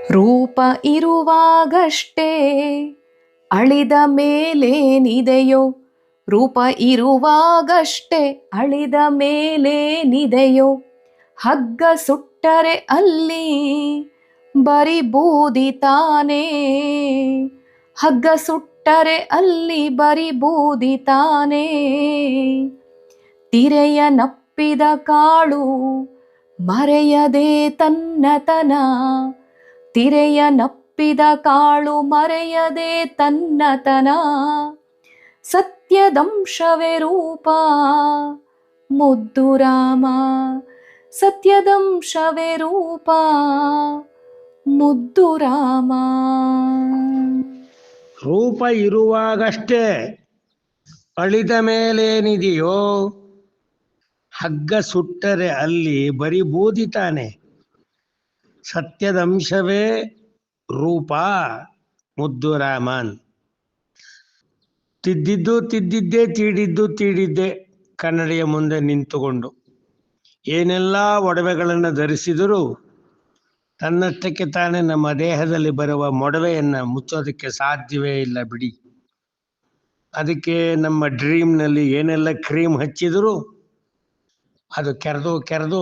ರೂಪ ಇರುವಾಗಷ್ಟೇ ಅಳಿದ ಮೇಲೇನಿದೆಯೋ, ರೂಪ ಇರುವಾಗಷ್ಟೇ ಅಳಿದ ಮೇಲೇನಿದೆಯೋ, ಹಗ್ಗ ಸುಟ್ಟರೆ ಅಲ್ಲಿ ಬರಿ ಬೂದಿ ತಾನೇ, ಹಗ್ಗ ಸುಟ್ಟರೆ ಅಲ್ಲಿ ಬರಿ ಬೂದಿ ತಾನೇ. ತಿರೆಯ ನಪ್ಪಿದ ಕಾಳು ಮರೆಯದೆ ತನ್ನತನ, ತಿರೆಯ ನಪ್ಪಿದ ಕಾಳು ಮರೆಯದೆ ತನ್ನತನ. ಸತ್ಯದಂಶವೇ ರೂಪ ಮುದ್ದು ರಾಮ, ಸತ್ಯದಂಶವೇ ರೂಪ ಮುದ್ದು ರಾಮ. ರೂಪ ಇರುವಾಗಷ್ಟೇ ಅಳಿದ ಮೇಲೇನಿದೆಯೋ, ಹಗ್ಗ ಸುಟ್ಟರೆ ಅಲ್ಲಿ ಬರಿ ಬೂದಿ ತಾನೆ. ಸತ್ಯದಂಶವೇ ರೂಪ ಮುದ್ದು ರಾಮನ್. ತಿದ್ದಿದ್ದು ತಿದ್ದಿದ್ದೇ, ತೀಡಿದ್ದು ತೀಡಿದ್ದೇ. ಕನ್ನಡಿಯ ಮುಂದೆ ನಿಂತುಕೊಂಡು ಏನೆಲ್ಲ ಒಡವೆಗಳನ್ನು ಧರಿಸಿದರೂ ತನ್ನಷ್ಟಕ್ಕೆ ತಾನೇ ನಮ್ಮ ದೇಹದಲ್ಲಿ ಬರುವ ಮೊಡವೆಯನ್ನು ಮುಚ್ಚೋದಕ್ಕೆ ಸಾಧ್ಯವೇ ಇಲ್ಲ ಬಿಡಿ. ಅದಕ್ಕೆ ನಮ್ಮ ಡ್ರೀಮ್ನಲ್ಲಿ ಏನೆಲ್ಲ ಕ್ರೀಮ್ ಹಚ್ಚಿದರೂ ಅದು ಕೆರೆದು ಕೆರೆದು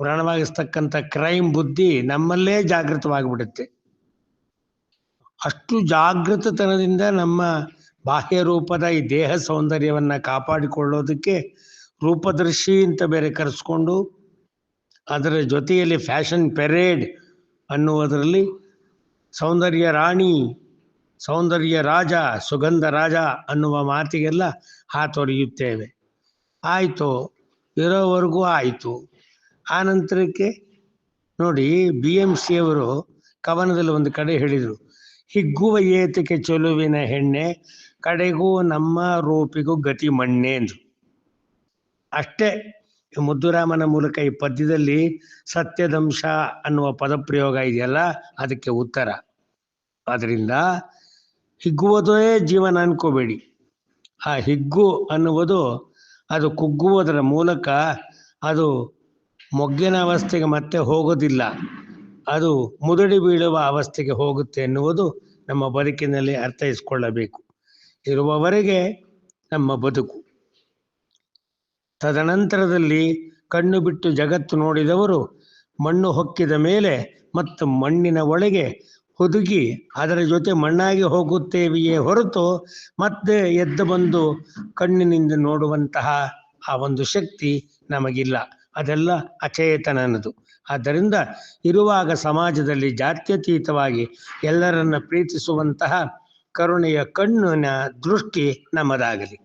ವ್ರಣವಾಗಿಸ್ತಕ್ಕಂಥ ಕ್ರೈಮ್ ಬುದ್ಧಿ ನಮ್ಮಲ್ಲೇ ಜಾಗೃತವಾಗಿಬಿಡುತ್ತೆ. ಅಷ್ಟು ಜಾಗೃತತನದಿಂದ ನಮ್ಮ ಬಾಹ್ಯ ರೂಪದ ಈ ದೇಹ ಸೌಂದರ್ಯವನ್ನು ಕಾಪಾಡಿಕೊಳ್ಳೋದಕ್ಕೆ ರೂಪದರ್ಶಿ ಅಂತ ಬೇರೆ ಕರೆಸ್ಕೊಂಡು, ಅದರ ಜೊತೆಯಲ್ಲಿ ಫ್ಯಾಷನ್ ಪೆರೇಡ್ ಅನ್ನುವುದರಲ್ಲಿ ಸೌಂದರ್ಯ ರಾಣಿ, ಸೌಂದರ್ಯ ರಾಜ, ಸುಗಂಧ ರಾಜ ಅನ್ನುವ ಮಾತಿಗೆಲ್ಲ ಹಾತೊರೆಯುತ್ತೇವೆ. ಆಯಿತು, ಇರೋವರೆಗೂ ಆಯಿತು. ಆ ನಂತರಕ್ಕೆ ನೋಡಿ, BMC ಅವರು ಕವನದಲ್ಲಿ ಒಂದು ಕಡೆ ಹೇಳಿದರು, ಹಿಗ್ಗುವ ಏತಕ್ಕೆ ಚೆಲುವಿನ ಹೆಣ್ಣೆ, ಕಡೆಗೂ ನಮ್ಮ ರೂಪಿಗೂ ಗತಿ ಮಣ್ಣೆ ಅಂದರು. ಅಷ್ಟೇ. ಮುದ್ದುರಾಮನ ಮೂಲಕ ಈ ಪದ್ಯದಲ್ಲಿ ಸತ್ಯದಂಶ ಅನ್ನುವ ಪದಪ್ರಯೋಗ ಇದೆಯಲ್ಲ, ಅದಕ್ಕೆ ಉತ್ತರ. ಅದರಿಂದ ಹಿಗ್ಗುವುದೇ ಜೀವನ ಅನ್ಕೋಬೇಡಿ. ಆ ಹಿಗ್ಗು ಅನ್ನುವುದು ಅದು ಕುಗ್ಗುವುದರ ಮೂಲಕ ಅದು ಮೊಗ್ಗಿನ ಅವಸ್ಥೆಗೆ ಮತ್ತೆ ಹೋಗೋದಿಲ್ಲ, ಅದು ಮುದುಡಿ ಬೀಳುವ ಅವಸ್ಥೆಗೆ ಹೋಗುತ್ತೆ ಎನ್ನುವುದು ನಮ್ಮ ಬದುಕಿನಲ್ಲಿ ಅರ್ಥೈಸಿಕೊಳ್ಳಬೇಕು. ಇರುವವರೆಗೆ ನಮ್ಮ ಬದುಕು. ತದನಂತರದಲ್ಲಿ ಕಣ್ಣು ಬಿಟ್ಟು ಜಗತ್ತು ನೋಡಿದವರು ಮಣ್ಣು ಹೊಕ್ಕಿದ ಮೇಲೆ ಮತ್ತು ಮಣ್ಣಿನ ಒಳಗೆ ಹುದುಗಿ ಅದರ ಜೊತೆ ಮಣ್ಣಾಗಿ ಹೋಗುತ್ತೇವೆಯೇ ಹೊರತು ಮತ್ತೆ ಎದ್ದು ಬಂದು ಕಣ್ಣಿನಿಂದ ನೋಡುವಂತಹ ಆ ಒಂದು ಶಕ್ತಿ ನಮಗಿಲ್ಲ. ಅದೆಲ್ಲ ಅಚೇತನನದು. ಆದ್ದರಿಂದ ಇರುವಾಗ ಸಮಾಜದಲ್ಲಿ ಜಾತ್ಯತೀತವಾಗಿ ಎಲ್ಲರನ್ನ ಪ್ರೀತಿಸುವಂತಹ ಕರುಣೆಯ ಕಣ್ಣಿನ ದೃಷ್ಟಿ ನಮ್ಮದಾಗಲಿ.